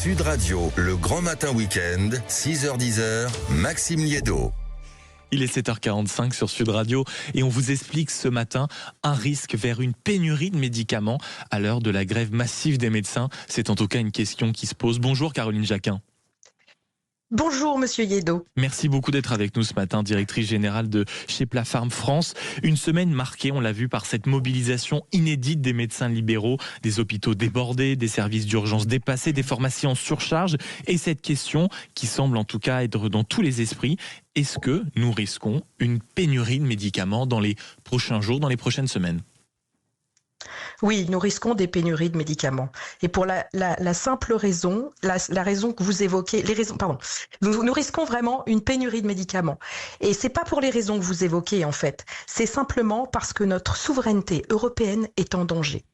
Sud Radio, le grand matin week-end, 6h-10h, Maxime Liédo. Il est 7h45 sur Sud Radio et on vous explique ce matin un risque vers une pénurie de médicaments à l'heure de la grève massive des médecins. C'est en tout cas une question qui se pose. Bonjour Caroline Jacquin. Bonjour Monsieur Liédo. Merci beaucoup d'être avec nous ce matin, directrice générale de chez Plafarm France. Une semaine marquée, on l'a vu, par cette mobilisation inédite des médecins libéraux, des hôpitaux débordés, des services d'urgence dépassés, des pharmacies en surcharge. Et cette question qui semble en tout cas être dans tous les esprits, est-ce que nous risquons une pénurie de médicaments dans les prochains jours, dans les prochaines semaines ? Oui, nous risquons des pénuries de médicaments. Et pour la simple raison, la raison que vous évoquez, nous risquons vraiment une pénurie de médicaments. Et c'est pas pour les raisons que vous évoquez, en fait. C'est simplement parce que notre souveraineté européenne est en danger.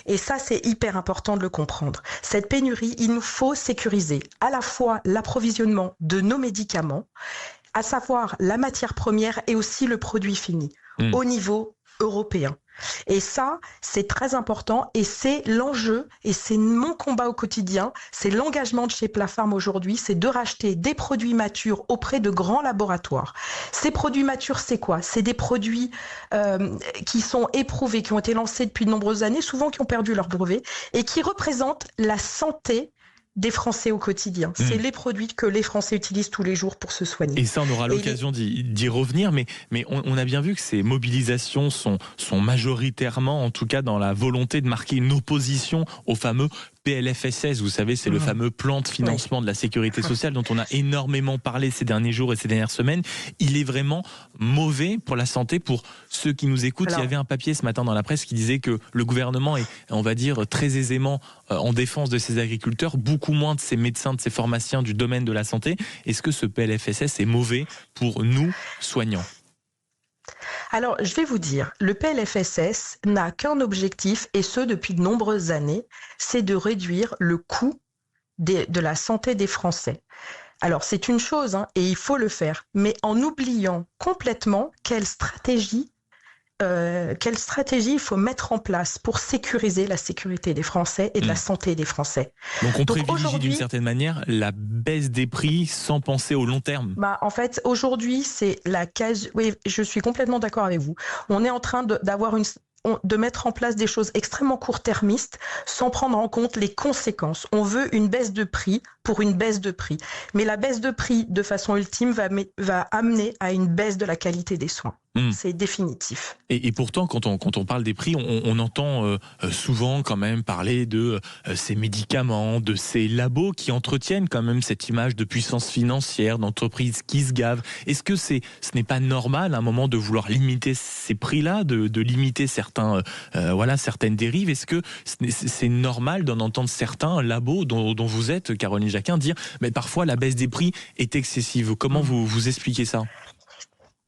Et ça, c'est hyper important de le comprendre. Cette pénurie, il nous faut sécuriser à la fois l'approvisionnement de nos médicaments, à savoir la matière première et aussi le produit fini, au niveau européen. Et ça, c'est très important et c'est l'enjeu et c'est mon combat au quotidien. C'est l'engagement de chez Plafarm aujourd'hui, c'est de racheter des produits matures auprès de grands laboratoires. Ces produits matures, c'est quoi ? C'est des produits qui sont éprouvés, qui ont été lancés depuis de nombreuses années, souvent qui ont perdu leur brevet et qui représentent la santé des Français au quotidien. C'est les produits que les Français utilisent tous les jours pour se soigner. Et ça, on aura l'occasion d'y revenir, mais on a bien vu que ces mobilisations sont majoritairement, en tout cas dans la volonté de marquer une opposition au fameux PLFSS, vous savez, c'est le fameux plan de financement de la sécurité sociale dont on a énormément parlé ces derniers jours et ces dernières semaines. Il est vraiment mauvais pour la santé. Pour ceux qui nous écoutent, il y avait un papier ce matin dans la presse qui disait que le gouvernement est, on va dire, très aisément en défense de ses agriculteurs, beaucoup moins de ses médecins, de ses pharmaciens du domaine de la santé. Est-ce que ce PLFSS est mauvais pour nous, soignants ? Alors, je vais vous dire, le PLFSS n'a qu'un objectif, et ce depuis de nombreuses années, c'est de réduire le coût de la santé des Français. Alors, c'est une chose, et il faut le faire, mais en oubliant complètement quelle stratégie il faut mettre en place pour sécuriser la sécurité des Français et de la santé des Français. Donc on privilégie d'une certaine manière la baisse des prix sans penser au long terme. En fait, aujourd'hui, c'est la case. Oui, je suis complètement d'accord avec vous. On est en train de mettre en place des choses extrêmement court-termistes sans prendre en compte les conséquences. On veut une baisse de prix pour une baisse de prix. Mais la baisse de prix, de façon ultime, va amener à une baisse de la qualité des soins. C'est définitif. Et pourtant, quand on parle des prix, on entend souvent quand même parler de ces médicaments, de ces labos qui entretiennent quand même cette image de puissance financière, d'entreprise qui se gave. Est-ce que ce n'est pas normal à un moment de vouloir limiter ces prix-là, de limiter certaines dérives ? Est-ce que c'est normal d'en entendre certains labos dont vous êtes, Caroline Jacquin, dire mais parfois la baisse des prix est excessive ? Comment vous expliquez ça ?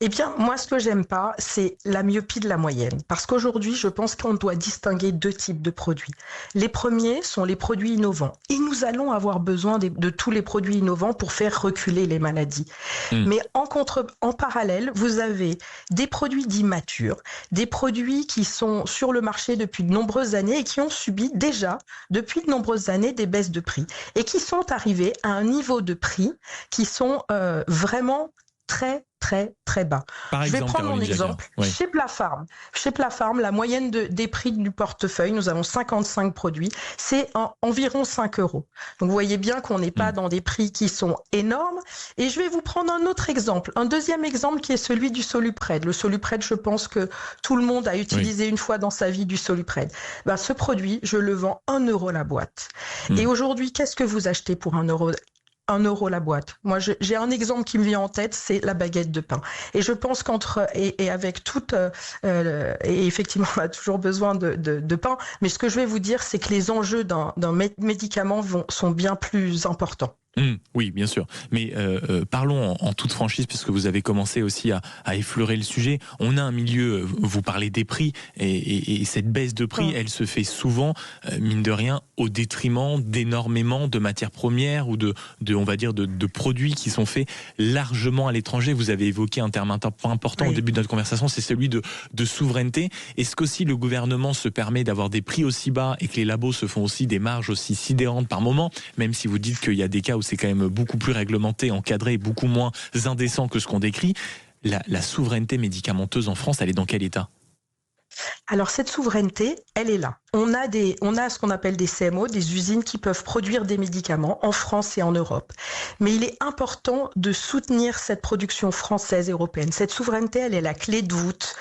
Eh bien, moi, ce que j'aime pas, c'est la myopie de la moyenne. Parce qu'aujourd'hui, je pense qu'on doit distinguer deux types de produits. Les premiers sont les produits innovants. Et nous allons avoir besoin de tous les produits innovants pour faire reculer les maladies. Mais en parallèle, vous avez des produits dits matures, des produits qui sont sur le marché depuis de nombreuses années et qui ont subi déjà, depuis de nombreuses années, des baisses de prix. Et qui sont arrivés à un niveau de prix qui sont vraiment très bas. Par exemple, je vais prendre mon exemple. Oui. Chez Plafarm, la moyenne des prix du portefeuille, nous avons 55 produits, c'est environ 5 euros. Donc vous voyez bien qu'on n'est pas dans des prix qui sont énormes. Et je vais vous prendre un autre exemple, un deuxième exemple qui est celui du Solupred. Le Solupred, je pense que tout le monde a utilisé une fois dans sa vie du Solupred. Ce produit, je le vends 1 euro la boîte. Et aujourd'hui, qu'est-ce que vous achetez pour 1 euro ? 1 euro la boîte. Moi, j'ai un exemple qui me vient en tête, c'est la baguette de pain. Et je pense avec toute, et effectivement, on a toujours besoin de pain. Mais ce que je vais vous dire, c'est que les enjeux d'un médicament sont bien plus importants. Oui, bien sûr. Mais parlons en toute franchise, puisque vous avez commencé aussi à effleurer le sujet. On a un milieu, vous parlez des prix, et cette baisse de prix, elle se fait souvent, mine de rien, au détriment d'énormément de matières premières ou on va dire, de produits qui sont faits largement à l'étranger. Vous avez évoqué un terme important au début de notre conversation, c'est celui de souveraineté. Est-ce qu'aussi le gouvernement se permet d'avoir des prix aussi bas et que les labos se font aussi des marges aussi sidérantes par moment, même si vous dites qu'il y a des cas où c'est quand même beaucoup plus réglementé, encadré, beaucoup moins indécent que ce qu'on décrit. La souveraineté médicamenteuse en France, elle est dans quel état ? Alors cette souveraineté, elle est là. On a ce qu'on appelle des CMO, des usines qui peuvent produire des médicaments en France et en Europe. Mais il est important de soutenir cette production française et européenne. Cette souveraineté, elle est la clé de voûte.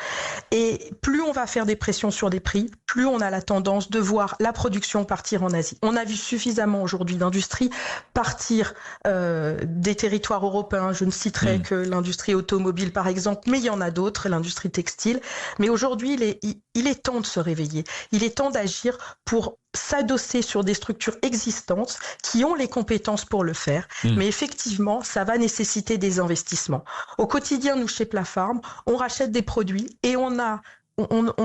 Et plus on va faire des pressions sur des prix, plus on a la tendance de voir la production partir en Asie. On a vu suffisamment aujourd'hui d'industries partir des territoires européens. Je ne citerai que l'industrie automobile par exemple, mais il y en a d'autres, l'industrie textile. Mais aujourd'hui, il est temps de se réveiller. Il est temps d'agir pour s'adosser sur des structures existantes qui ont les compétences pour le faire. Mais effectivement, ça va nécessiter des investissements. Au quotidien, nous, chez Plapharm, on rachète des produits et on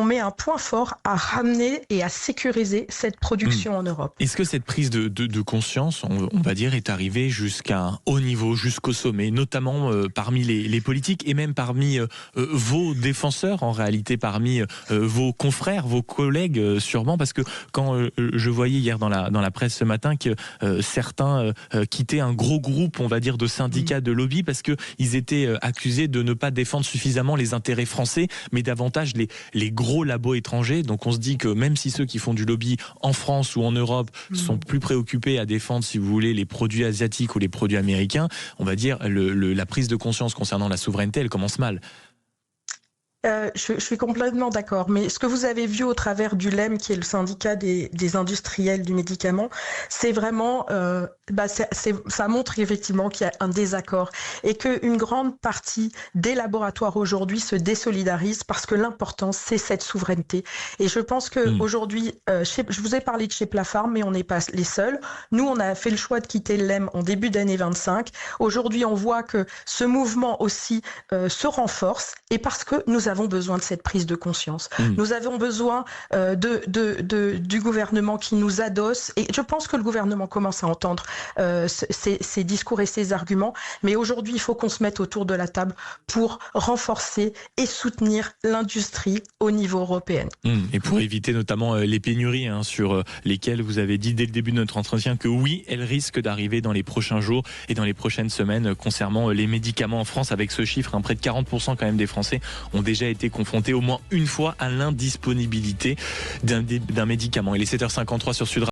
met un point fort à ramener et à sécuriser cette production en Europe. Est-ce que cette prise de conscience, on va dire, est arrivée jusqu'à un haut niveau, jusqu'au sommet, notamment parmi les politiques et même parmi vos défenseurs, en réalité parmi vos confrères, vos collègues sûrement, parce que quand je voyais hier dans la presse ce matin que certains quittaient un gros groupe, on va dire, de syndicats de lobby parce qu'ils étaient accusés de ne pas défendre suffisamment les intérêts français, mais davantage les gros labos étrangers. Donc on se dit que même si ceux qui font du lobby en France ou en Europe sont plus préoccupés à défendre, si vous voulez, les produits asiatiques ou les produits américains, on va dire la prise de conscience concernant la souveraineté, elle commence mal. Je suis complètement d'accord, mais ce que vous avez vu au travers du LEM, qui est le syndicat des industriels du médicament, c'est vraiment, ça montre effectivement qu'il y a un désaccord et qu'une grande partie des laboratoires aujourd'hui se désolidarisent parce que l'important, c'est cette souveraineté. Et je pense qu'aujourd'hui, je vous ai parlé de chez Plapharm, mais on n'est pas les seuls. Nous, on a fait le choix de quitter le LEM en début d'année 25. Aujourd'hui, on voit que ce mouvement aussi se renforce et parce que nous avons besoin de cette prise de conscience. Nous avons besoin du gouvernement qui nous adosse et je pense que le gouvernement commence à entendre ces discours et ces arguments, mais aujourd'hui il faut qu'on se mette autour de la table pour renforcer et soutenir l'industrie au niveau européen. Et pour éviter notamment les pénuries sur lesquelles vous avez dit dès le début de notre entretien que oui, elles risquent d'arriver dans les prochains jours et dans les prochaines semaines concernant les médicaments en France, avec ce chiffre, près de 40% quand même des Français ont déjà été confrontés au moins une fois à l'indisponibilité d'un médicament. Il est 7h53 sur Sud Radio.